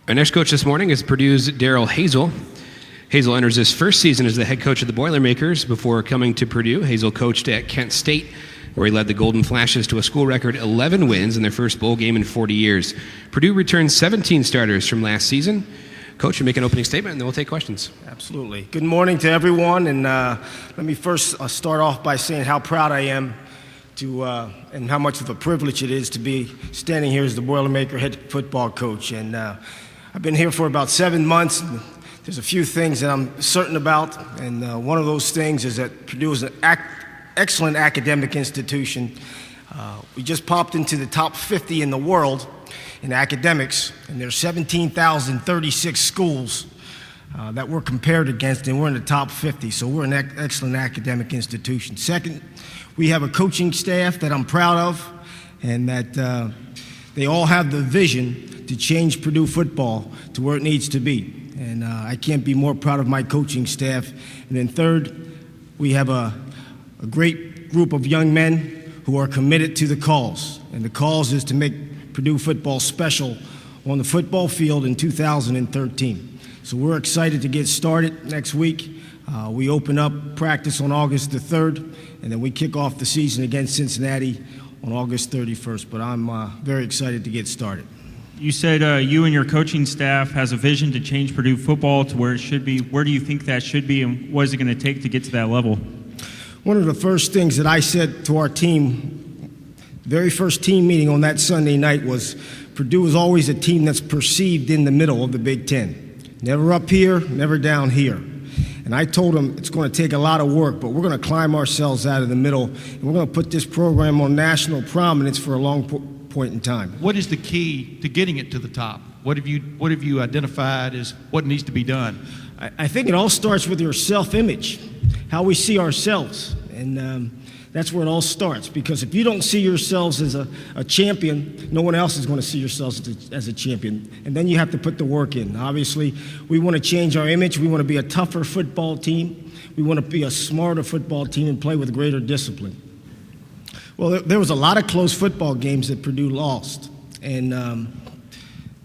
Our next coach this morning is Purdue's Darrell Hazell. Hazell enters his first season as the head coach of the Boilermakers. Before coming to Purdue, Hazell coached at Kent State, where he led the Golden Flashes to a school record 11 wins in their first bowl game in 40 years. Purdue returned 17 starters from last season. Coach, you make an opening statement, and then we'll take questions. Absolutely. Good morning to everyone, and let me first start off by saying how proud I am and how much of a privilege it is to be standing here as the Boilermaker head football coach. And I've been here for about 7 months. There's a few things that I'm certain about, and one of those things is that Purdue is an excellent academic institution. We just popped into the top 50 in the world in academics, and there's 17,036 schools that we're compared against, and we're in the top 50, so we're an excellent academic institution. Second, we have a coaching staff that I'm proud of, and that they all have the vision to change Purdue football to where it needs to be. And I can't be more proud of my coaching staff. And then third, we have a great group of young men who are committed to the cause. And the cause is to make Purdue football special on the football field in 2013. So we're excited to get started next week. We open up practice on August the 3rd, and then we kick off the season against Cincinnati on August 31st. But I'm very excited to get started. You said you and your coaching staff has a vision to change Purdue football to where it should be. Where do you think that should be, and what is it going to take to get to that level? One of the first things that I said to our team, very first team meeting on that Sunday night, was Purdue is always a team that's perceived in the middle of the Big Ten. Never up here, never down here. And I told them it's going to take a lot of work, but we're going to climb ourselves out of the middle, and we're going to put this program on national prominence for a long point in time. What is the key to getting it to the top? What have you identified as what needs to be done? I think it all starts with your self-image, how we see ourselves, and that's where it all starts. Because if you don't see yourselves as a champion, no one else is going to see yourselves as a champion, and then you have to put the work in. Obviously, we want to change our image. We want to be a tougher football team. We want to be a smarter football team and play with greater discipline. Well, there was a lot of close football games that Purdue lost. And,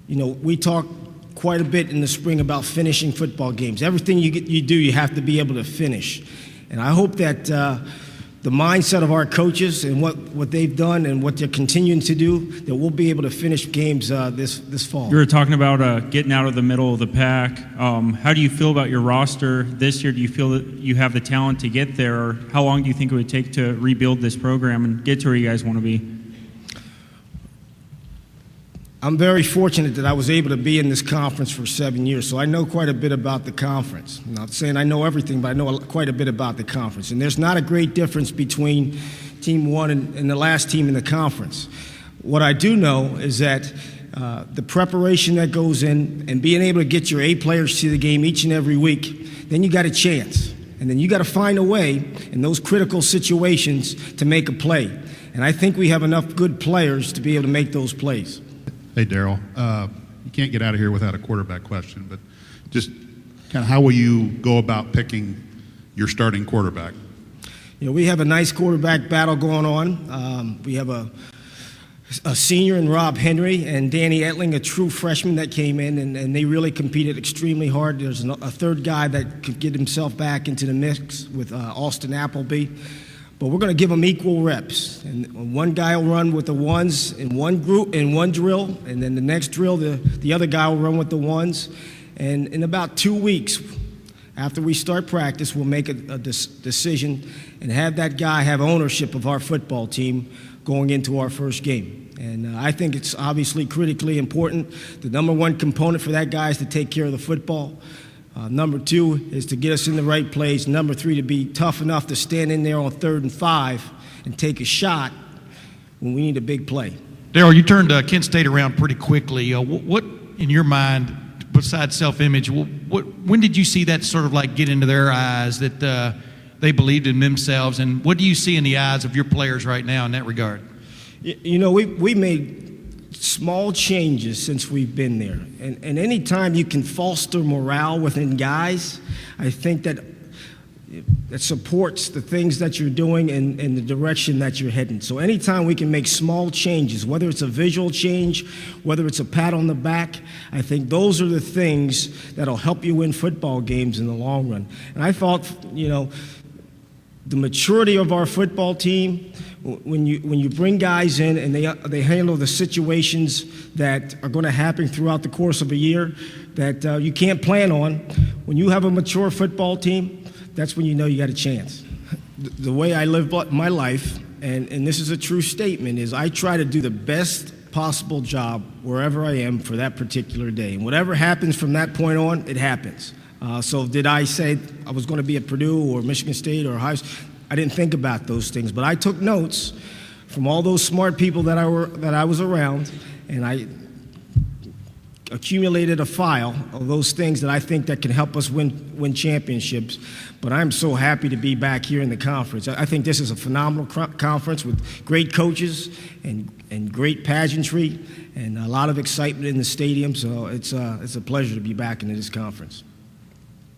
we talked quite a bit in the spring about finishing football games. Everything you do, you have to be able to finish. And I hope that the mindset of our coaches and what they've done and what they're continuing to do, that we'll be able to finish games this fall. You were talking about getting out of the middle of the pack. How do you feel about your roster this year? Do you feel that you have the talent to get there? Or how long do you think it would take to rebuild this program and get to where you guys want to be? I'm very fortunate that I was able to be in this conference for 7 years, so I know quite a bit about the conference. I'm not saying I know everything, but I know quite a bit about the conference. And there's not a great difference between Team 1 and the last team in the conference. What I do know is that the preparation that goes in and being able to get your A players to the game each and every week, then you got a chance. And then you got to find a way in those critical situations to make a play. And I think we have enough good players to be able to make those plays. Hey, Darrell, you can't get out of here without a quarterback question, but just kind of how will you go about picking your starting quarterback? We have a nice quarterback battle going on. We have a senior in Rob Henry and Danny Etling, a true freshman that came in, and they really competed extremely hard. There's a third guy that could get himself back into the mix with Austin Appleby. But we're going to give them equal reps. And one guy will run with the ones in one group, in one drill, and then the next drill, the other guy will run with the ones. And in about 2 weeks, after we start practice, we'll make a decision and have that guy have ownership of our football team going into our first game. And I think it's obviously critically important. The number one component for that guy is to take care of the football. Number 2 is to get us in the right place. Number 3, to be tough enough to stand in there on 3rd and 5 and take a shot when we need a big play. Darrell, you turned Kent State around pretty quickly. What, in your mind, besides self-image, when did you see that sort of like get into their eyes that they believed in themselves? And what do you see in the eyes of your players right now in that regard? We made small changes since we've been there. And any time you can foster morale within guys, I think that that supports the things that you're doing and the direction that you're heading. So anytime we can make small changes, whether it's a visual change, whether it's a pat on the back, I think those are the things that'll help you win football games in the long run. And I thought, the maturity of our football team, when you bring guys in and they handle the situations that are going to happen throughout the course of a year that you can't plan on, when you have a mature football team, that's when you know you got a chance. The way I live my life, and this is a true statement, is I try to do the best possible job wherever I am for that particular day. And whatever happens from that point on, it happens. So did I say I was going to be at Purdue or Michigan State or Ohio State? I didn't think about those things, but I took notes from all those smart people that I was around, and I accumulated a file of those things that I think that can help us win championships. But I'm so happy to be back here in the conference. I think this is a phenomenal conference with great coaches and great pageantry and a lot of excitement in the stadium. So it's a pleasure to be back in this conference.